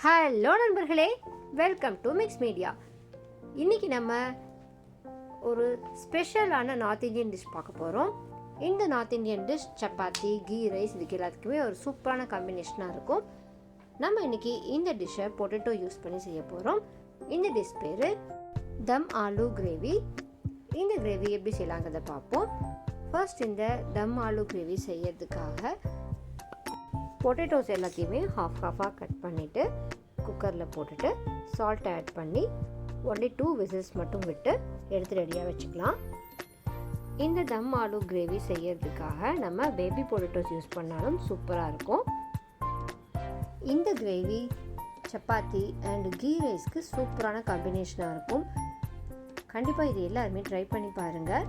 Hello நண்பர்களே, welcome to mix media. இன்றைக்கி நம்ம ஒரு ஸ்பெஷலான நார்த் இந்தியன் டிஷ் பார்க்க போகிறோம். இந்த north Indian dish chapati, ghee rice இதுக்கு எல்லாத்துக்குமே ஒரு சூப்பரான காம்பினேஷனாக இருக்கும். நம்ம இன்றைக்கி இந்த டிஷ்ஷை பொட்டேட்டோ யூஸ் பண்ணி செய்ய போகிறோம். இந்த டிஷ் பேர் தம் ஆலு கிரேவி. இந்த கிரேவி எப்படி செய்யலாங்கிறத பார்ப்போம். ஃபர்ஸ்ட் இந்த தம் ஆலு கிரேவி செய்யறதுக்காக பொட்டேட்டோஸ் எல்லாத்தையுமே ஹாஃபாக கட் பண்ணிவிட்டு குக்கரில் போட்டுட்டு சால்ட் ஆட் பண்ணி ஒன்லி 2 விசில்ஸ் மட்டும் விட்டு எடுத்து ரெடியாக வச்சுக்கலாம். இந்த தம் ஆலு கிரேவி செய்யறதுக்காக நம்ம பேபி பொட்டேட்டோஸ் யூஸ் பண்ணாலும் சூப்பராக இருக்கும். இந்த கிரேவி சப்பாத்தி அண்ட் கீ ரைஸ்க்கு சூப்பரான காம்பினேஷனாக இருக்கும். கண்டிப்பாக இது எல்லாருமே ட்ரை பண்ணி பாருங்கள்.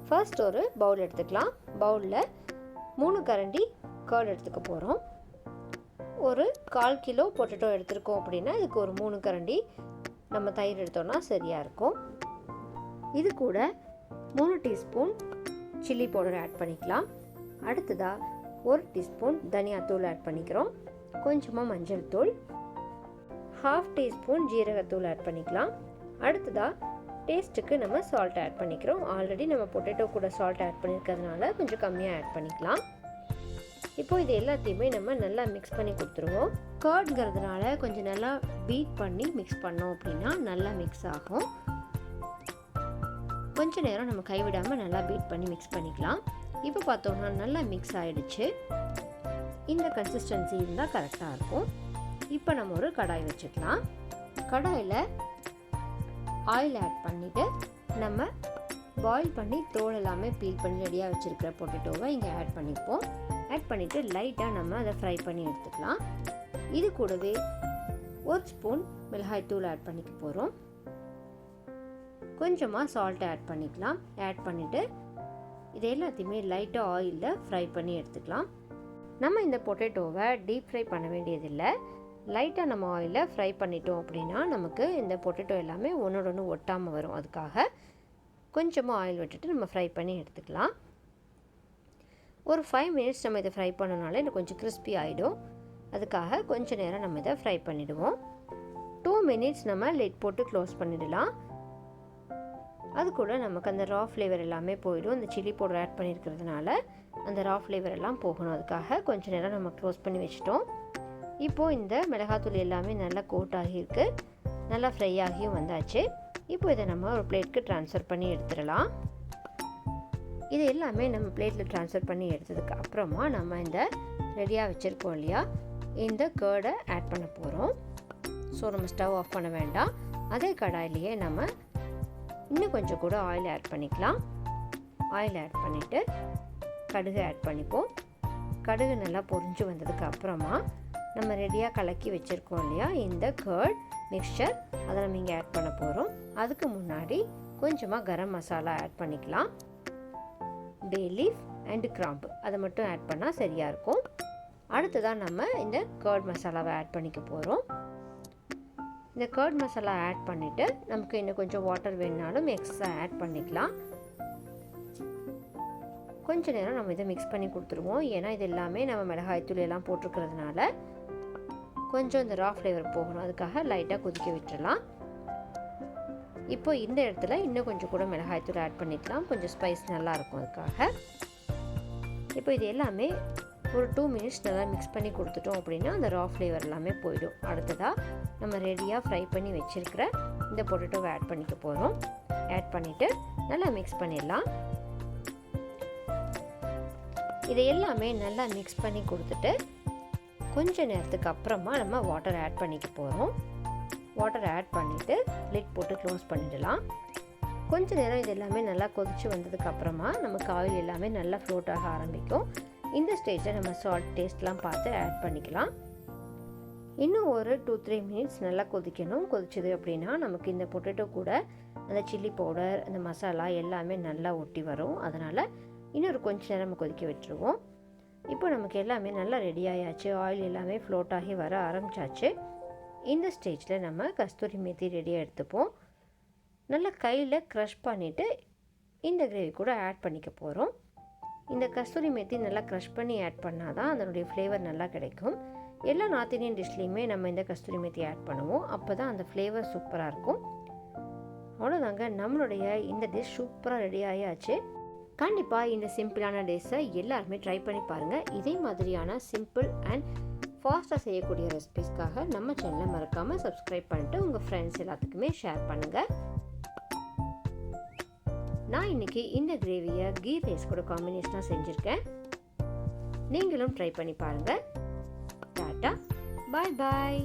ஃபர்ஸ்ட் ஒரு பவுல் எடுத்துக்கலாம். பவுலில் 3 கரண்டி கர்ட் எடுத்துக்க போகிறோம். ஒரு 1/4 கிலோ பொட்டேட்டோ எடுத்துருக்கோம் அப்படின்னா இதுக்கு ஒரு 3 கரண்டி நம்ம தயிர் எடுத்தோம்னா சரியாக இருக்கும். இது கூட 3 டீஸ்பூன் சில்லி பவுடர் ஆட் பண்ணிக்கலாம். அடுத்ததாக 1 டீஸ்பூன் தனியாத்தூள் ஆட் பண்ணிக்கிறோம். கொஞ்சமாக மஞ்சள் தூள், 1/2 டீஸ்பூன் ஜீரகத்தூள் ஆட் பண்ணிக்கலாம். அடுத்ததாக டேஸ்ட்டுக்கு நம்ம சால்ட் ஆட் பண்ணிக்கிறோம். ஆல்ரெடி நம்ம பொட்டேட்டோ கூட சால்ட் ஆட் பண்ணியிருக்கிறதுனால கொஞ்சம் கம்மியாக ஆட் பண்ணிக்கலாம். இப்போ இது எல்லாத்தையுமே நம்ம நல்லா மிக்ஸ் பண்ணி கொடுத்துருவோம். கர்ட்ங்கிறதுனால கொஞ்சம் நல்லா பீட் பண்ணி மிக்ஸ் பண்ணோம் அப்படின்னா நல்லா மிக்ஸ் ஆகும். கொஞ்சம் நேரம் நம்ம கைவிடாமல் நல்லா பீட் பண்ணி மிக்ஸ் பண்ணிக்கலாம். இப்போ பார்த்தோம்னா நல்லா மிக்ஸ் ஆகிடுச்சு. இந்த கன்சிஸ்டன்சி இருந்தால் கரெக்டாக இருக்கும். இப்போ நம்ம ஒரு கடாய் வச்சுக்கலாம். கடாயில் ஆயில் ஆட் பண்ணிவிட்டு நம்ம பாயில் பண்ணி தோல் எல்லாமே பீல் பண்ணி ரெடியாக வச்சுருக்கிற பொட்டேட்டோவை இங்கே ஆட் பண்ணிப்போம். ஆட் பண்ணிவிட்டு லைட்டாக நம்ம அதை ஃப்ரை பண்ணி எடுத்துக்கலாம். இது கூடவே 1 ஸ்பூன் மிளகாய் தூள் ஆட் பண்ணிக்க போகிறோம். கொஞ்சமாக சால்ட் ஆட் பண்ணிக்கலாம். ஆட் பண்ணிவிட்டு இது எல்லாத்தையுமே லைட்டாக ஆயிலில் ஃப்ரை பண்ணி எடுத்துக்கலாம். நம்ம இந்த பொட்டேட்டோவை டீப் ஃப்ரை பண்ண வேண்டியதில்லை. லைட்டாக நம்ம ஆயிலில் ஃப்ரை பண்ணிட்டோம் அப்படின்னா நமக்கு இந்த பொட்டேட்டோ எல்லாமே ஒன்றோட ஒன்று ஒட்டாமல் வரும். அதுக்காக கொஞ்சமாக ஆயில் விட்டுட்டு நம்ம ஃப்ரை பண்ணி எடுத்துக்கலாம். ஒரு 5 மினிட்ஸ் நம்ம இதை ஃப்ரை பண்ணனால இன்னும் கொஞ்சம் கிறிஸ்பி ஆகிடும். அதுக்காக கொஞ்சம் நேரம் நம்ம இதை ஃப்ரை பண்ணிவிடுவோம். 2 மினிட்ஸ் நம்ம லிட் போட்டு க்ளோஸ் பண்ணிடலாம். அது கூட நமக்கு அந்த ரா ஃப்ளேவர் எல்லாமே போயிடும். அந்த சில்லி பவுடர் ஆட் பண்ணியிருக்கிறதுனால அந்த ரா ஃப்ளேவர் எல்லாம் போகணும். அதுக்காக கொஞ்சம் நேரம் நம்ம க்ளோஸ் பண்ணி வச்சிட்டோம். இப்போது இந்த மிளகாத்தூள் எல்லாமே நல்லா கோட் ஆகியிருக்கு, நல்லா ஃப்ரை ஆகியும் வந்தாச்சு. இப்போ இதை நம்ம ஒரு பிளேட்க்கு ட்ரான்ஸ்ஃபர் பண்ணி எடுத்துடலாம். இது எல்லாமே நம்ம பிளேட்டில் ட்ரான்ஸ்ஃபர் பண்ணி எடுத்ததுக்கு அப்புறமா நம்ம இந்த ரெடியாக வச்சுருக்கோம் இல்லையா, இந்த கர்டை ஆட் பண்ண போகிறோம். ஸோ நம்ம ஸ்டவ் ஆஃப் பண்ண வேண்டாம். அதே கடாயிலேயே நம்ம இன்னும் கொஞ்சம் கூட ஆயில் ஆட் பண்ணிக்கலாம். ஆயில் ஆட் பண்ணிவிட்டு கடுகு ஆட் பண்ணிப்போம். கடுகு நல்லா பொரிஞ்சு வந்ததுக்கு அப்புறமா நம்ம ரெடியாக கலக்கி வச்சுருக்கோம் இல்லையா இந்த கர்ட் மிக்சர், அதை நம்ம இங்கே ஆட் பண்ண போகிறோம். அதுக்கு முன்னாடி கொஞ்சமாக கரம் மசாலா ஆட் பண்ணிக்கலாம். பே லீஃப் அண்டு கிராம்பு அதை மட்டும் ஆட் பண்ணால் சரியாக இருக்கும். அடுத்ததாக நம்ம இந்த கர்ட் மசாலாவை ஆட் பண்ணிக்க போகிறோம். இந்த கர்ட் மசாலா ஆட் பண்ணிவிட்டு நமக்கு இன்னும் கொஞ்சம் வாட்டர் வேணுனாலும் எக்ஸ்ட்ரா ஆட் பண்ணிக்கலாம். கொஞ்சம் நேரம் நம்ம இதை மிக்ஸ் பண்ணி கொடுத்துருவோம். ஏன்னா இது எல்லாமே நம்ம மிளகாய்த்தூள் எல்லாம் போட்டிருக்கிறதுனால கொஞ்சம் இந்த ரா ஃப்ளேவர் போகணும். அதுக்காக லைட்டாக கொதிக்க விட்டுடலாம். இப்போ இந்த இடத்துல இன்னும் கொஞ்சம் கூட மிளகாய்த்தூள் ஆட் பண்ணிக்கலாம். கொஞ்சம் ஸ்பைஸ் நல்லாயிருக்கும் அதுக்காக. இப்போ இது எல்லாமே ஒரு 2 மினிட்ஸ் நல்லா மிக்ஸ் பண்ணி கொடுத்துட்டோம் அப்படின்னா அந்த ரா ஃப்ளேவர் எல்லாமே போயிடும். அடுத்ததாக நம்ம ரெடியாக ஃப்ரை பண்ணி வச்சுருக்கிற இந்த பொட்டேட்டோவை ஆட் பண்ணிக்க போகிறோம். ஆட் பண்ணிவிட்டு நல்லா மிக்ஸ் பண்ணிடலாம். இதை எல்லாமே நல்லா மிக்ஸ் பண்ணி கொடுத்துட்டு கொஞ்சம் நேரத்துக்கு அப்புறமா நம்ம வாட்டர் ஆட் பண்ணிக்க போகிறோம். வாட்டர் ஆட் பண்ணிவிட்டு லிட் போட்டு க்ளோஸ் பண்ணிடலாம். கொஞ்சம் நேரம் இது எல்லாமே நல்லா கொதித்து வந்ததுக்கு அப்புறமா நமக்கு ஆயில் எல்லாமே நல்லா ஃப்ளோட் ஆக ஆரம்பிக்கும். இந்த ஸ்டேஜில் நம்ம சால்ட் டேஸ்ட்லாம் பார்த்து ஆட் பண்ணிக்கலாம். இன்னும் ஒரு 2-3 மினிட்ஸ் நல்லா கொதிக்கணும். கொதிச்சது அப்படின்னா நமக்கு இந்த பொட்டேட்டோ கூட அந்த சில்லி பவுடர் அந்த மசாலா எல்லாமே நல்லா ஒட்டி வரும். அதனால் இன்னொரு கொஞ்சம் நேரம் நம்ம கொதிக்க விட்டுருவோம். இப்போ நமக்கு எல்லாமே நல்லா ரெடி ஆயாச்சு. ஆயில் எல்லாமே ஃப்ளோட் ஆகி வர ஆரம்பிச்சாச்சு. இந்த ஸ்டேஜில் நம்ம கஸ்தூரி மேத்தி ரெடியாக எடுத்துப்போம். நல்லா கையில் க்ரஷ் பண்ணிவிட்டு இந்த கிரேவி கூட ஆட் பண்ணிக்க போகிறோம். இந்த கஸ்தூரி மேத்தி நல்லா க்ரஷ் பண்ணி ஆட் பண்ணால் தான் அதனுடைய ஃப்ளேவர் நல்லா கிடைக்கும். எல்லா நார்த் இந்தியன் டிஷ்லேயுமே நம்ம இந்த கஸ்தூரி மேத்தி ஆட் பண்ணுவோம். அப்போ தான் அந்த ஃப்ளேவர் சூப்பராக இருக்கும். அவ்வளோதாங்க, நம்மளுடைய இந்த டிஷ் சூப்பராக ரெடி ஆகியாச்சு. கண்டிப்பாக இந்த சிம்பிளான டிஷ்ஷை எல்லாருமே ட்ரை பண்ணி பாருங்கள். இதே மாதிரியான சிம்பிள் அண்ட் ஃபாஸ்ட்டாக செய்யக்கூடிய ரெசிபிஸ்க்காக நம்ம சேனலை மறக்காமல் சப்ஸ்கிரைப் பண்ணிட்டு உங்கள் ஃப்ரெண்ட்ஸ் எல்லாத்துக்குமே ஷேர் பண்ணுங்கள். நான் இன்றைக்கி இந்த கிரேவியை கீ ரைஸ் கூட காம்பினேஷனாக செஞ்சுருக்கேன். நீங்களும் ட்ரை பண்ணி பாருங்கள். டாட்டா, பாய் பாய்.